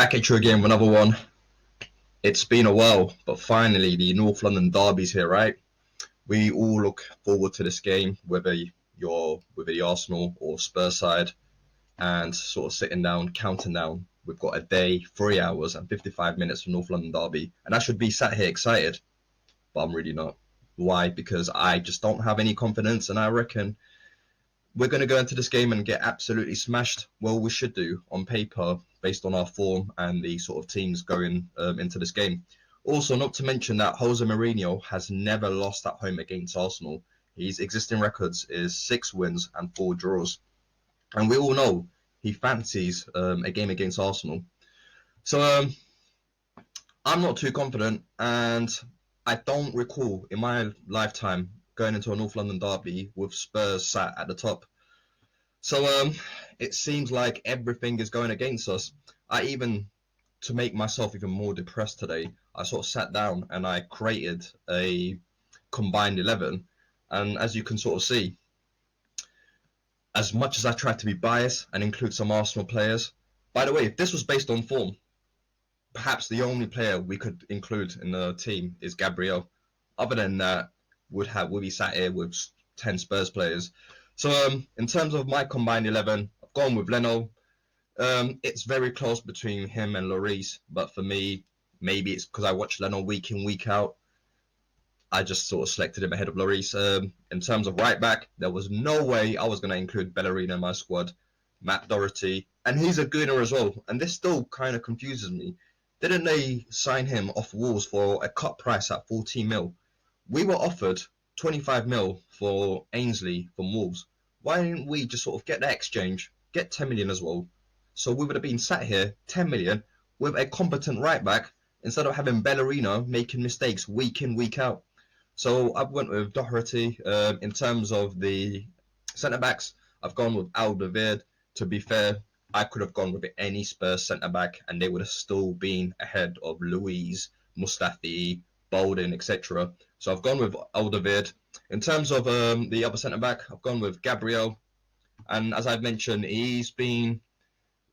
Back at you again with another one. It's been a while, but finally the North London derby's here, right? We all look forward to this game, whether you're with the Arsenal or Spurs side, and sort of sitting down, counting down. We've got a day, 3 hours, and 55 minutes for North London derby, and I should be sat here excited, but I'm really not. Why? Because I just don't have any confidence, and I reckon we're going to go into this game and get absolutely smashed. Well, we should do on paper based on our form and the sort of teams going into this game. Also, not to mention that Jose Mourinho has never lost at home against Arsenal. His existing records is 6 wins and 4 draws. And we all know he fancies a game against Arsenal. So I'm not too confident, and I don't recall in my lifetime going into a North London derby with Spurs sat at the top. So it seems like everything is going against us. To make myself even more depressed today, I sort of sat down and I created a combined 11. And as you can sort of see, as much as I tried to be biased and include some Arsenal players, by the way, if this was based on form, perhaps the only player we could include in the team is Gabriel. Other than that, we'd be sat here with 10 Spurs players. So in terms of my combined 11, I've gone with Leno. It's very close between him and Lloris, but for me, maybe it's because I watch Leno week in, week out. I just sort of selected him ahead of Lloris. In terms of right back, there was no way I was going to include Bellerin in my squad. Matt Doherty, and he's a Gooner as well, and this still kind of confuses me. Didn't they sign him off Wolves for a cut price at 14 mil? We were offered 25 mil for Ainsley from Wolves. Why didn't we just sort of get that exchange, get 10 million as well? So we would have been sat here, 10 million, with a competent right back instead of having Bellerino making mistakes week in, week out. So I went with Doherty. In terms of the centre backs, I've gone with Alderweireld. To be fair, I could have gone with any Spurs centre back and they would have still been ahead of Luiz, Mustafi, Bolden, etc. So I've gone with Alderweireld. In terms of the other centre back, I've gone with Gabriel. And as I've mentioned, he's been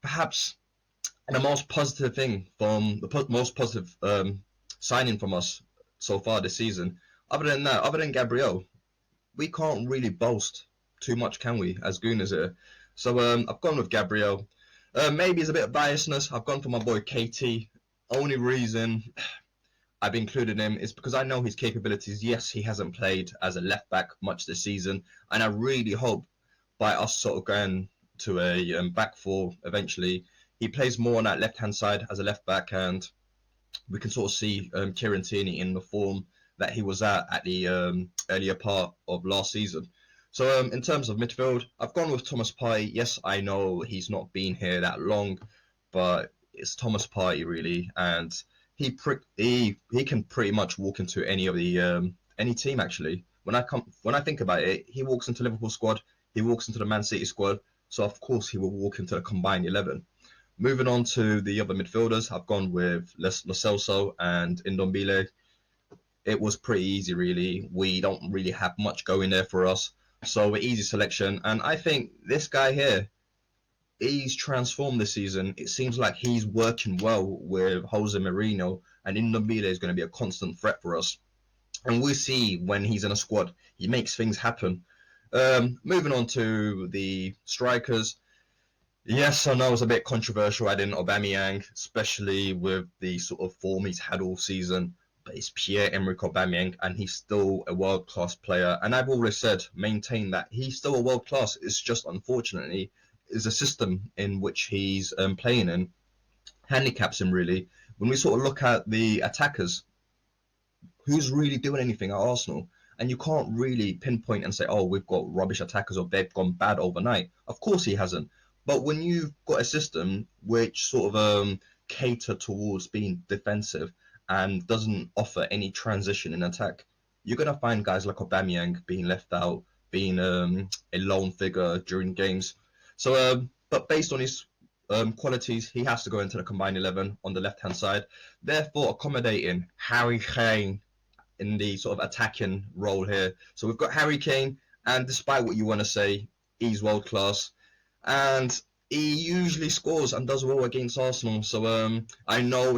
perhaps the most positive thing from the most positive signing from us so far this season. Other than that, other than Gabriel, we can't really boast too much, can we, as Gooners here? So I've gone with Gabriel. Maybe it's a bit of biasness. I've gone for my boy KT. Only reason I've included him is because I know his capabilities. Yes, he hasn't played as a left back much this season, and I really hope by us sort of going to a back four eventually, he plays more on that left hand side as a left back, and we can sort of see Kieran Tierney in the form that he was at the earlier part of last season. So in terms of midfield, I've gone with Thomas Partey. Yes, I know he's not been here that long, but it's Thomas Partey really, and he can pretty much walk into any of the any team actually. When I think about it, he walks into Liverpool squad, he walks into the Man City squad, so of course he will walk into the combined 11. Moving on to the other midfielders, I've gone with Lo Celso and Ndombele. It was pretty easy really. We don't really have much going there for us. So an easy selection. And I think this guy here, he's transformed this season. It seems like he's working well with Jose Mourinho, and Ndombele is going to be a constant threat for us. And we see when he's in a squad, he makes things happen. Moving on to the strikers. Yes, I know it's a bit controversial adding Aubameyang, especially with the sort of form he's had all season. But it's Pierre-Emerick Aubameyang, and he's still a world-class player. And I've always said, maintain that he's still a world-class. It's just, unfortunately, is a system in which he's playing in handicaps him, really. When we sort of look at the attackers, who's really doing anything at Arsenal? And you can't really pinpoint and say, oh, we've got rubbish attackers or they've gone bad overnight. Of course he hasn't. But when you've got a system which sort of cater towards being defensive and doesn't offer any transition in attack, you're going to find guys like Aubameyang being left out, being a lone figure during games. So, but based on his qualities, he has to go into the combined 11 on the left-hand side, therefore accommodating Harry Kane in the sort of attacking role here. So we've got Harry Kane, and despite what you want to say, he's world-class. And he usually scores and does well against Arsenal. So I know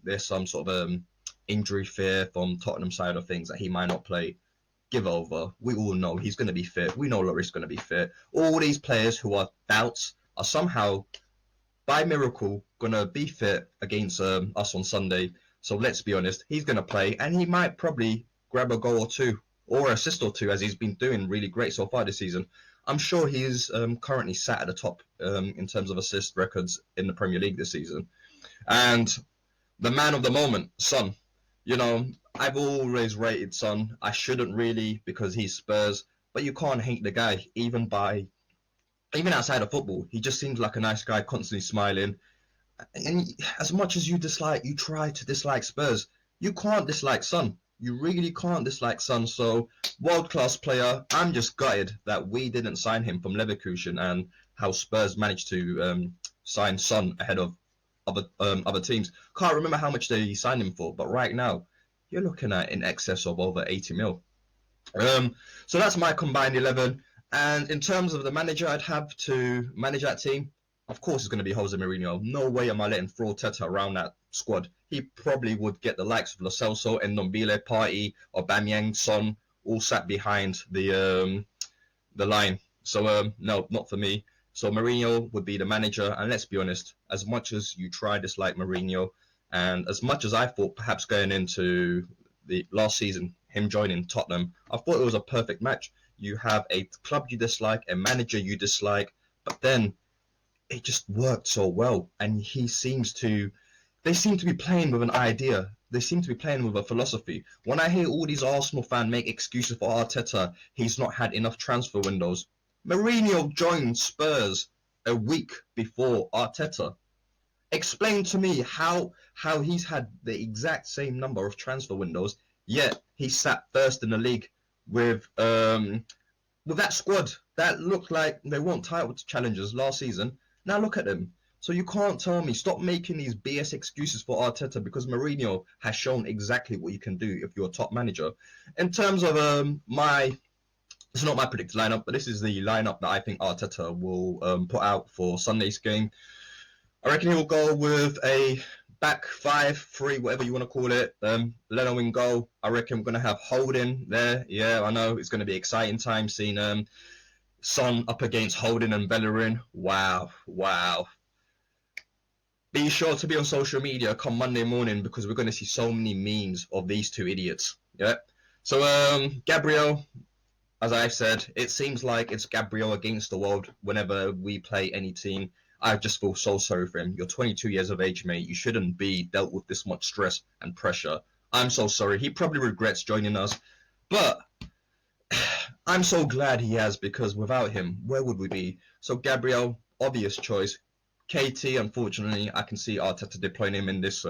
there's some sort of injury fear from Tottenham side of things that he might not play. Give over. We all know he's going to be fit. We know Lloris's going to be fit. All these players who are doubts are somehow, by miracle, going to be fit against us on Sunday. So let's be honest, he's going to play, and he might probably grab a goal or two, or assist or two, as he's been doing really great so far this season. I'm sure he's currently sat at the top in terms of assist records in the Premier League this season. And the man of the moment, Son. I've always rated Son. I shouldn't really because he's Spurs, but you can't hate the guy even outside of football. He just seems like a nice guy, constantly smiling. And as much as you try to dislike Spurs, you can't dislike Son. You really can't dislike Son. So, world-class player. I'm just gutted that we didn't sign him from Leverkusen and how Spurs managed to sign Son ahead of other teams. Can't remember how much they signed him for, but right now you're looking at in excess of over 80 mil. So that's my combined 11. And in terms of the manager I'd have to manage that team, of course it's going to be Jose Mourinho. No way am I letting Teta around that squad. He probably would get the likes of Lo Celso, Ndombele, Partey, Aubameyang, Son, all sat behind the line. So no, not for me. So Mourinho would be the manager, and let's be honest, as much as you try dislike Mourinho, and as much as I thought perhaps going into the last season, him joining Tottenham, I thought it was a perfect match. You have a club you dislike, a manager you dislike, but then it just worked so well, and they seem to be playing with an idea. They seem to be playing with a philosophy. When I hear all these Arsenal fans make excuses for Arteta, he's not had enough transfer windows. Mourinho joined Spurs a week before Arteta. Explain to me how he's had the exact same number of transfer windows, yet he sat first in the league with that squad that looked like they weren't title challengers last season. Now look at them. So you can't tell me, stop making these BS excuses for Arteta, because Mourinho has shown exactly what you can do if you're a top manager. In terms of it's not my predicted lineup, but this is the lineup that I think Arteta will put out for Sunday's game. I reckon he'll go with a back 5-3, whatever you want to call it. Leno in goal. I reckon we're going to have Holding there. Yeah, I know it's going to be exciting time seeing Son up against Holding and Bellerin. Wow. Be sure to be on social media come Monday morning, because we're going to see so many memes of these two idiots. Yeah. So Gabriel, as I said, it seems like it's Gabriel against the world whenever we play any team. I just feel so sorry for him. You're 22 years of age, mate. You shouldn't be dealt with this much stress and pressure. I'm so sorry. He probably regrets joining us, but I'm so glad he has, because without him, where would we be? So Gabriel, obvious choice. KT, unfortunately, I can see Arteta deploying him in this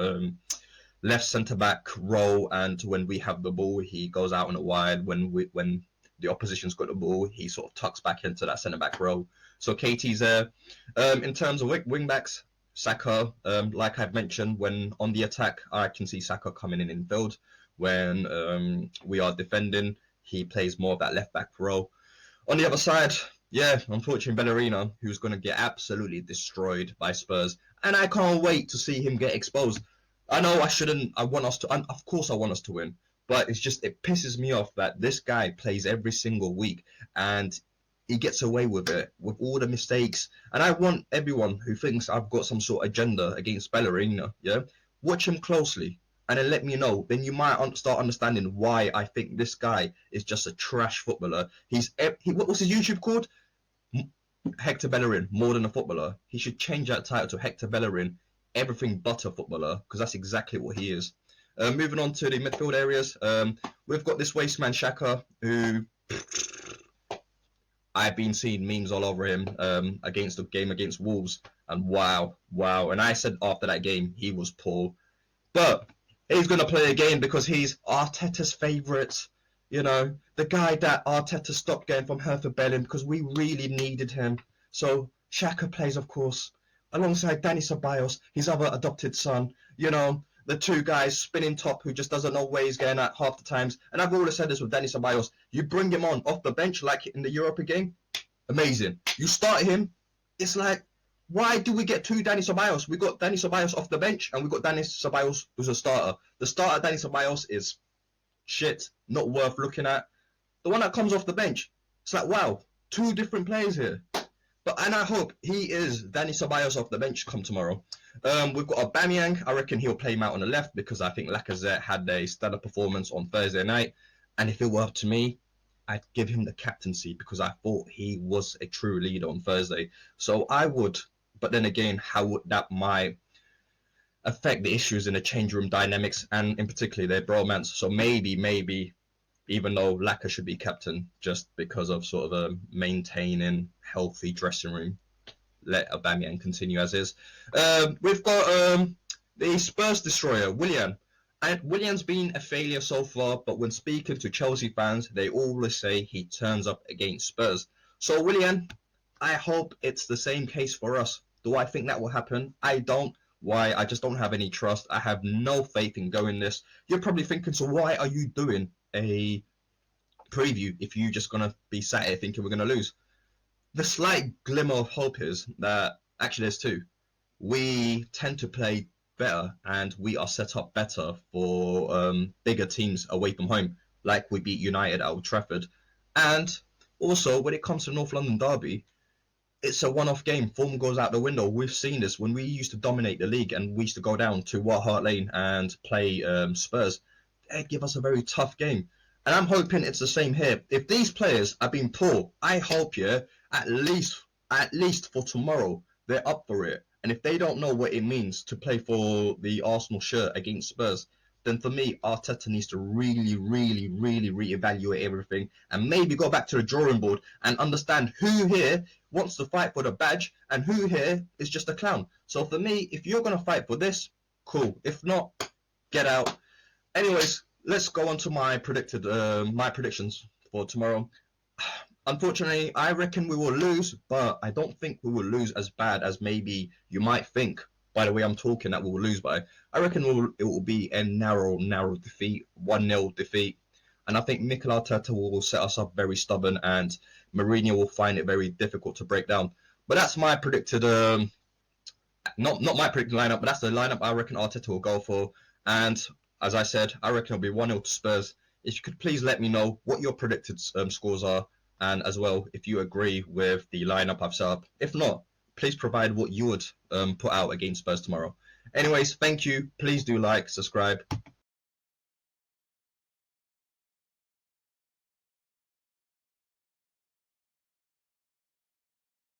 left centre-back role, and when we have the ball, he goes out on a wide. When the opposition's got the ball, he sort of tucks back into that centre-back role. So KT's there. In terms of wing-backs, Saka, like I've mentioned, when on the attack, I can see Saka coming in field. When we are defending, he plays more of that left-back role. On the other side, yeah, unfortunately, Bellerin, who's going to get absolutely destroyed by Spurs. And I can't wait to see him get exposed. I know I shouldn't. I want us to, and of course I want us to win. But it pisses me off that this guy plays every single week and he gets away with it, with all the mistakes. And I want everyone who thinks I've got some sort of agenda against Bellerin, yeah, watch him closely and then let me know. Then you might start understanding why I think this guy is just a trash footballer. What was his YouTube called? Hector Bellerin, more than a footballer. He should change that title to Hector Bellerin, everything but a footballer, because that's exactly what he is. Moving on to the midfield areas, we've got this wasteman Xhaka, who I've been seeing memes all over him against the game against Wolves, and wow. And I said after that game he was poor, but he's going to play a game because he's Arteta's favourite. You know, the guy that Arteta stopped getting from Hertha Berlin because we really needed him. So Xhaka plays, of course, alongside Dani Ceballos, his other adopted son. You know, the two guys spinning top who just doesn't know where he's going at half the times. And I've always said this with Dani Ceballos. You bring him on off the bench like in the Europa game, amazing. You start him, it's like Why do we get two Dani Ceballos? We got Dani Ceballos off the bench, and we got Dani Ceballos who's a starter. The starter, Dani Ceballos, is shit, not worth looking at. The one that comes off the bench, it's like, wow, two different players here. And I hope he is Dani Ceballos off the bench come tomorrow. We've got Aubameyang. I reckon he'll play him out on the left because I think Lacazette had a stellar performance on Thursday night. And if it were up to me, I'd give him the captaincy because I thought he was a true leader on Thursday. So I would, but then again, how would that might affect the issues in the change room dynamics and in particular their bromance. So maybe, even though Laka should be captain, just because of sort of maintaining healthy dressing room, let Aubameyang continue as is. We've got the Spurs destroyer, Willian. And Willian's been a failure so far, but when speaking to Chelsea fans, they always say he turns up against Spurs. So Willian, I hope it's the same case for us. Do I think that will happen? I don't. Why? I just don't have any trust. I have no faith in going this. You're probably thinking, so why are you doing a preview if you're just going to be sat here thinking we're going to lose? The slight glimmer of hope is that actually there's two. We tend to play better and we are set up better for bigger teams away from home, like we beat United at Old Trafford. And also, when it comes to North London derby, it's a one-off game. Form goes out the window. We've seen this when we used to dominate the league and we used to go down to White Hart Lane and play Spurs. They give us a very tough game. And I'm hoping it's the same here. If these players are being poor, I hope, at least for tomorrow, they're up for it. And if they don't know what it means to play for the Arsenal shirt against Spurs, then for me, Arteta needs to really reevaluate everything and maybe go back to the drawing board and understand who here wants to fight for the badge and who here is just a clown. So for me, if you're going to fight for this, cool. If not, get out. Anyways, let's go on to my predictions for tomorrow. Unfortunately, I reckon we will lose, but I don't think we will lose as bad as maybe you might think. By the way, I'm talking that we will lose by. I reckon it will be a narrow defeat, 1-0 defeat. And I think Mikel Arteta will set us up very stubborn and Mourinho will find it very difficult to break down. But that's my predicted, not my predicted lineup, but that's the lineup I reckon Arteta will go for. And as I said, I reckon it'll be 1-0 to Spurs. If you could please let me know what your predicted scores are. And as well, if you agree with the lineup I've set up. If not, please provide what you would put out against Spurs tomorrow. Anyways, thank you. Please do like, subscribe.